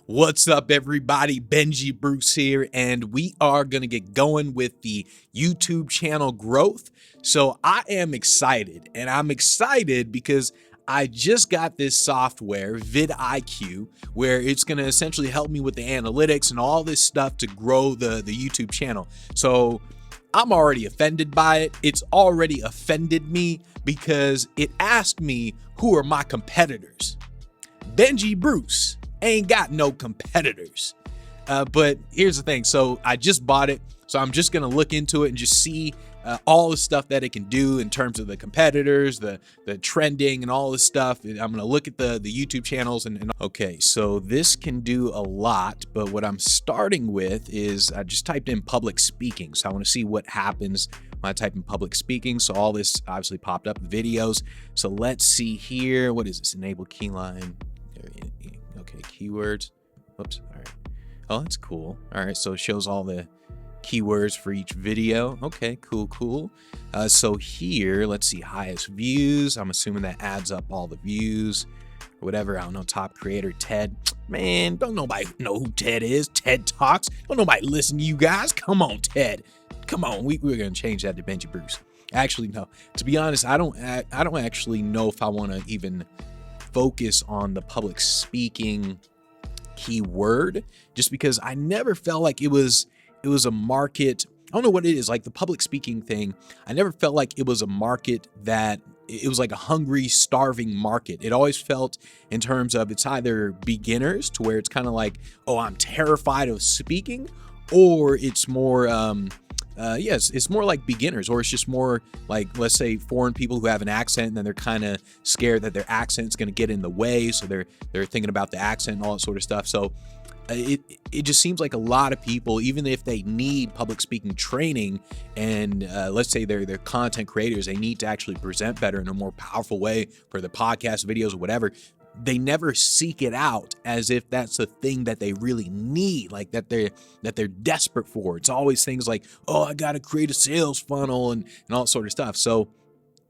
What's up, everybody? Benji Bruce here, and we are going to get going with the YouTube channel growth. So I am excited, and I'm excited because I just got this software, VidIQ, where it's going to essentially help me with the analytics and all this stuff to grow the YouTube channel. So I'm already offended by it. It's already offended me because it asked me, who are my competitors? Benji Bruce ain't got no competitors. But here's the thing. So I just bought it. So I'm just going to look into it and just see all the stuff that it can do in terms of the competitors, the trending and all this stuff. I'm going to look at the YouTube channels and okay, so this can do a lot, but what I'm starting with is I just typed in public speaking. So I want to see what happens when I type in public speaking. So all this obviously popped up, videos. So let's see here. What is this? Enable keyline. Okay, keywords. Whoops. All right. Oh, that's cool. All right, so it shows all the keywords for each video. Okay, cool. So here, let's see, highest views. I'm assuming that adds up all the views or whatever. I don't know. Top creator, Ted. Man, don't nobody know who Ted is. Ted Talks. Don't nobody listen to you guys. Come on, Ted. Come on. We're gonna change that to Benji Bruce. Actually, no. To be honest, I don't actually know if I want to even focus on the public speaking keyword, just because I never felt like it was a market. I don't know what it is, like the public speaking thing. I never felt like it was a market that it was like a hungry, starving market. It always felt in terms of it's either beginners to where it's kind of like, oh, I'm terrified of speaking, or it's more yes, it's more like beginners, or it's just more like, let's say, foreign people who have an accent and then they're kind of scared that their accent's going to get in the way, so they're thinking about the accent and all that sort of stuff. So it just seems like a lot of people, even if they need public speaking training and let's say they're content creators, they need to actually present better in a more powerful way for the podcast, videos, or whatever. They never seek it out as if that's a thing that they really need, like that they're desperate for. It's always things like, oh, I got to create a sales funnel and all that sort of stuff. So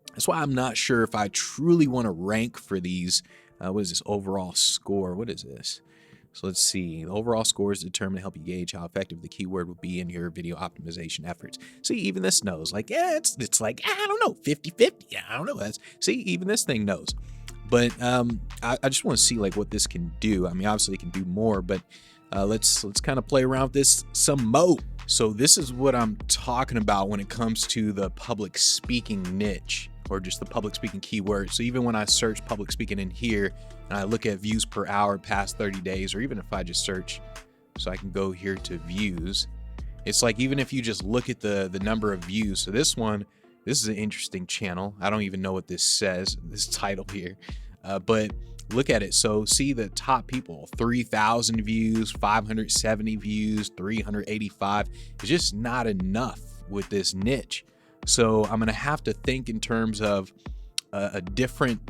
that's why I'm not sure if I truly want to rank for these. What is this overall score? What is this? So let's see. The overall score is determined to help you gauge how effective the keyword will be in your video optimization efforts. See, even this knows, like, yeah, it's like, I don't know, 50-50. I don't know. See, even this thing knows. But I just want to see like what this can do. I mean, obviously it can do more, but let's kind of play around with this some more. So this is what I'm talking about when it comes to the public speaking niche, or just the public speaking keyword. So even when I search public speaking in here and I look at views per hour past 30 days, or even if I just search, so I can go here to views, it's like, even if you just look at the number of views. So this is an interesting channel. I don't even know what this says, this title here, but look at it. So see the top people, 3,000 views, 570 views, 385. It's just not enough with this niche. So I'm going to have to think in terms of a different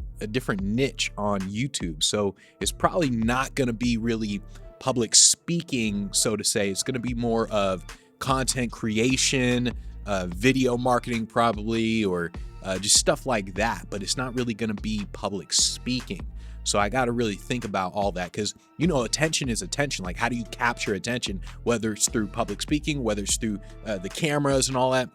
niche on YouTube. So it's probably not going to be really public speaking, so to say. It's going to be more of content creation, video marketing probably, or just stuff like that, but it's not really going to be public speaking. So I got to really think about all that, because, you know, attention is attention. Like, how do you capture attention, whether it's through public speaking, whether it's through the cameras and all that.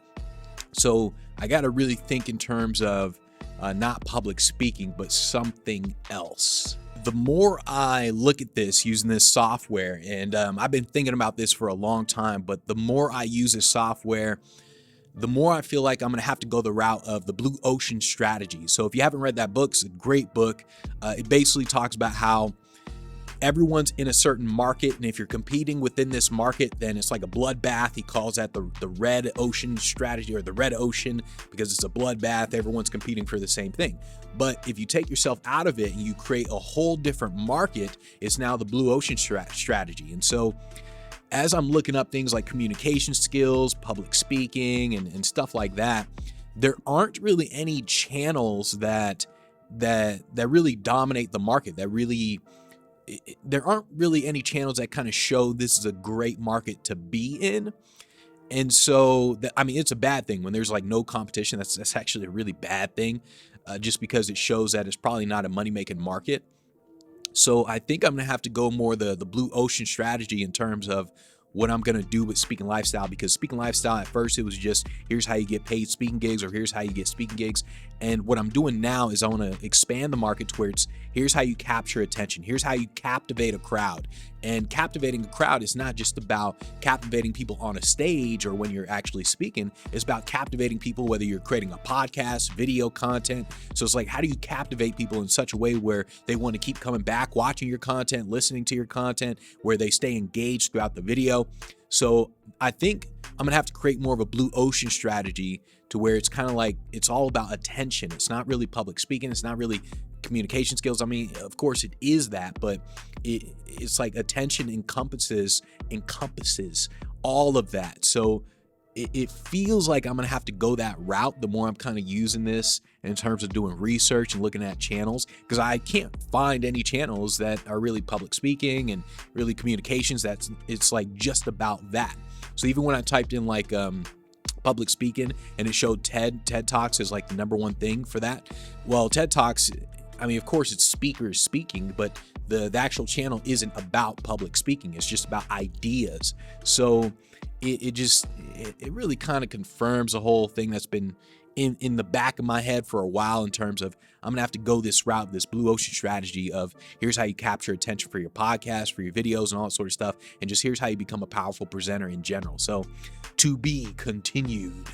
So I got to really think in terms of not public speaking, but something else. The more I look at this using this software, and I've been thinking about this for a long time, but the more I use this software, the more I feel like I'm going to have to go the route of the blue ocean strategy. So if you haven't read that book, it's a great book. It basically talks about how everyone's in a certain market, and if you're competing within this market, then it's like a bloodbath. He calls that the red ocean strategy, or the red ocean, because it's a bloodbath. Everyone's competing for the same thing. But if you take yourself out of it and you create a whole different market, it's now the blue ocean strategy. And so as I'm looking up things like communication skills, public speaking, and stuff like that, there aren't really any channels that really dominate the market. There aren't really any channels that kind of show this is a great market to be in. And so, I mean, it's a bad thing when there's like no competition. That's actually a really bad thing, just because it shows that it's probably not a money-making market. So I think I'm gonna have to go more the blue ocean strategy in terms of what I'm gonna do with Speaking Lifestyle, because Speaking Lifestyle at first it was just here's how you get paid speaking gigs, or here's how you get speaking gigs. And what I'm doing now is I want to expand the market to where it's here's how you capture attention, here's how you captivate a crowd. And captivating a crowd is not just about captivating people on a stage or when you're actually speaking. It's about captivating people whether you're creating a podcast, video content. So it's like, how do you captivate people in such a way where they want to keep coming back, watching your content, listening to your content, where they stay engaged throughout the video? So I think I'm gonna have to create more of a blue ocean strategy to where it's kind of like it's all about attention. It's not really public speaking. It's not really communication skills. I mean, of course it is that, but it's like attention encompasses all of that. So it feels like I'm gonna have to go that route the more I'm kind of using this in terms of doing research and looking at channels, because I can't find any channels that are really public speaking and really communications. It's like just about that. So even when I typed in like public speaking and it showed TED Talks as like the #1 thing for that. Well, TED Talks, I mean, of course it's speakers speaking, but the actual channel isn't about public speaking. It's just about ideas. So it really kind of confirms the whole thing that's been in the back of my head for a while, in terms of I'm gonna have to go this route, this blue ocean strategy of here's how you capture attention for your podcast, for your videos, and all that sort of stuff, and just here's how you become a powerful presenter in general. So to be continued.